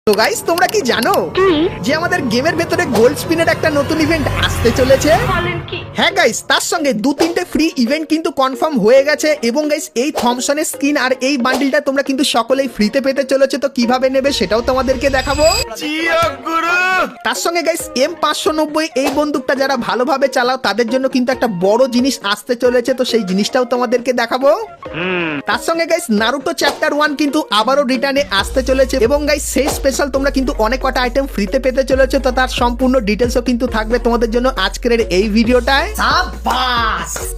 তো গাইস তোমরা কি জানো যে আমাদের গেমের ভেতরে গোল্ড স্পিনের একটা নতুন ইভেন্ট আসতে চলেছে? হ্যাঁ গাইস, তার সঙ্গে 2-3টে ফ্রি ইভেন্ট কিন্তু কনফার্ম হয়ে গেছে এবং গাইস এই থমসনের স্কিন আর এই বান্ডিলটা তোমরা কিন্তু সকলেই ফ্রিতে পেতে চলেছে। তো কিভাবে নেবে সেটাও তোমাদেরকে দেখাবো। তার সঙ্গে গাইস M590 এই বন্দুকটা যারা ভালোভাবে চালাও তাদের জন্য কিন্তু একটা বড় জিনিস আসতে চলেছে, তো সেই জিনিসটাও তোমাদেরকে দেখাবো। তার সঙ্গে গাইস নারুটো চ্যাপ্টার 1 কিন্তু আবারও রিটার্নে আসতে চলেছে এবং গাইস সেই স্পেশাল তোমরা কিন্তু অনেক কটা আইটেম ফ্রিতে পেতে চলেছে। তো তার সম্পূর্ণ ডিটেলসও কিন্তু থাকবে তোমাদের জন্য আজকের এই ভিডিওটায়।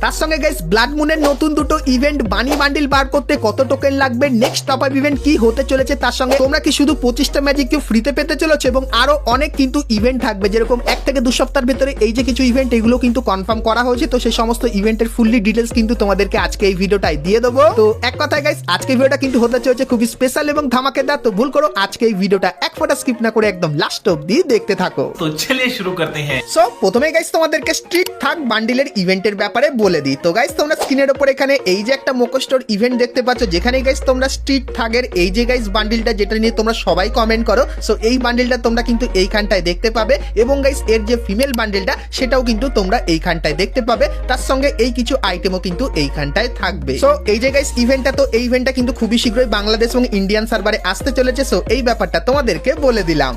তার সঙ্গে গাইস ব্লাড মুনের নতুন দুটো ইভেন্ট বানি বান্ডিল বার করতে কত টোকেন লাগবে, নেক্সট টপ আপ ইভেন্ট কি হতে চলেছে, তার সঙ্গে তোমরা কি শুধু 25টা ম্যাজিক কিউব ফ্রিতে পেতে চলেছে এবং আরো অনেক কিন্তু ইভেন্ট থাকবে, যেরকম 1 থেকে 2 সপ্তাহের ভিতরে এই যে কিছু ইভেন্ট এগুলো কিন্তু কনফার্ম করা হয়েছে। তো সেই সমস্ত ইভেন্টের ফুললি ডিটেলস কিন্তু তোমাদেরকে আজকে এই ভিডিওটাই দিয়ে দেবো। তো এক কথায় গাইস আজকে ভিডিওটা কিন্তু হতে চলেছে খুবই স্পেশাল এবং ধামাকেদার। তো ভুল করো আজকে এই ভিডিওটা এক ফোঁটা স্কিপ না করে একদম লাস্ট অবধি দেখতে থাকো। তো চলিए শুরু করতে हैं। সো প্রথমে গাইস তোমাদেরকে স্ট্রিট থাগ বান্ডিলের ইভেন্টের ব্যাপারে বলে দিই। তো গাইস তোমরা স্ক্রিনের উপর এখানে এই যে একটা মোকোস্টোর ইভেন্ট দেখতে পাচ্ছ, যেখানে গাইস তোমরা স্ট্রিট থাগের এই যে গাইস বান্ডিলটা যেটা নিয়ে তোমরা সবাই কমেন্ট করো, সো এই বান্ডিলটা তোমরা কিন্তু এইখানটায় দেখতে পাবে এবং গাইস এর যে ফিমেল বান্ডিলটা সেটাও কিন্তু তোমরা এইখানটায় দেখতে পাবে। তার সঙ্গে এই কিছু আইটেমও কিন্তু এইখানটায় থাকবে। সো এই যে গাইস ইভেন্টটা, তো এই ইভেন্টটা কিন্তু খুবই শীঘ্রই বাংলাদেশ এবং ইন্ডিয়ান সার্ভারে আসতে চলেছে। সো এই ব্যাপারটা তোমাদেরকে বলে দিলাম।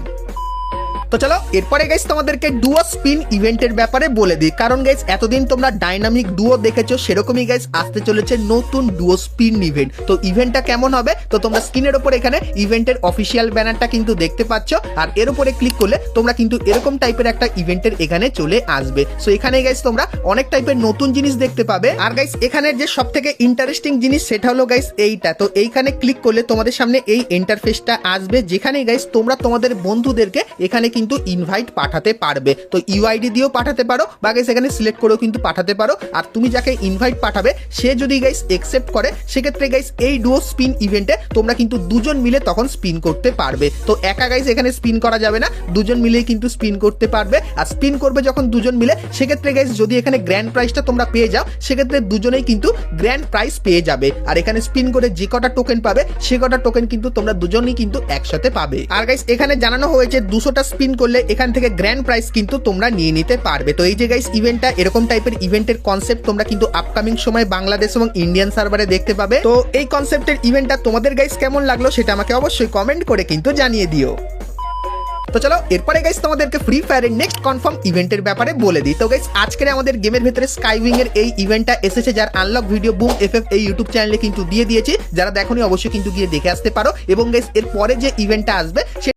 তো চলো এরপরে গাইস তোমাদেরকে ডুও স্পিন ইভেন্টের ব্যাপারে বলে দিই, কারণ গাইস এতদিন তোমরা ডাইনামিক ডুও দেখেছো, সেরকমই গাইস আসতে চলেছে নতুন ডুও স্পিন ইভেন্ট। তো ইভেন্টটা কেমন হবে, তো তোমরা স্ক্রিনের উপর এখানে ইভেন্টের অফিসিয়াল ব্যানারটা কিন্তু দেখতে পাচ্ছ, আর এর উপরে ক্লিক করলে তোমরা কিন্তু এরকম টাইপের একটা ইভেন্টের এখানে চলে আসবে। সো এখানে গাইস তোমরা অনেক টাইপের নতুন জিনিস দেখতে পাবে। আর গাইস এখানের যে সব থেকে ইন্টারেস্টিং জিনিস সেটা হলো গাইস এইটা। তো এইখানে ক্লিক করলে তোমাদের সামনে এই ইন্টারফেসটা আসবে, যেখানে গাইস তোমরা তোমাদের বন্ধুদেরকে এখানে কিন্তু ইনভাইট পাঠাতে পারবে। তো ইউআইডি দিয়েও পাঠাতে পারো বা গাইস এখানে সিলেক্ট করেও কিন্তু পাঠাতে পারো। আর তুমি যাকে ইনভাইট পাঠাবে সে যদি গাইস একসেপ্ট করে, সেক্ষেত্রে গাইস এই ডুও স্পিন ইভেন্টে তোমরা কিন্তু দুজন মিলে তখন স্পিন করতে পারবে। তো একা গাইস এখানে স্পিন করা যাবে না, দুজন মিলেই কিন্তু স্পিন করতে পারবে। আর স্পিন করবে যখন দুজন মিলে, সেক্ষেত্রে গাইস যদি এখানে গ্র্যান্ড প্রাইজটা তোমরা পেয়ে যাও, সেক্ষেত্রে দুজনেই কিন্তু গ্র্যান্ড প্রাইজ পেয়ে যাবে। আর এখানে স্পিন করে যে কটা টোকেন পাবে সে কটা টোকেন কিন্তু তোমরা দুজনেই কিন্তু একসাথে পাবে। আর গাইস এখানে জানানো হয়েছে 200টা স্পিন করলে এখান থেকে গ্র্যান্ড প্রাইজ কিন্তু তোমরা নিয়ে নিতে পারবে। তো এই যে গাইস ইভেন্টটা, এরকম টাইপের ইভেন্টের কনসেপ্ট তোমরা কিন্তু আপকামিং সময় বাংলাদেশ এবং ইন্ডিয়ান সার্ভারে দেখতে পাবে। তো এই কনসেপ্টের ইভেন্টটা তোমাদের গাইস কেমন লাগলো সেটা আমাকে অবশ্যই কমেন্ট করে কিন্তু জানিয়ে দিও। তো চলো এরপরে গাইস তোমাদেরকে ফ্রি ফায়ারের নেক্সট কনফার্ম ইভেন্টের ব্যাপারে বলে দিই। তো গাইস আজকের আমাদের গেমের ভেতরে স্কাইউইং এর এই ইভেন্টটা এসেছে, যার আনলক ভিডিও বুম এফএফ এই ইউটিউব চ্যানেলে কিন্তু দিয়ে দিয়েছি। যারা দেখোনি অবশ্যই কিন্তু গিয়ে দেখে আসতে পারো। এবং গাইস এর পরে যে ইভেন্টটা আসবে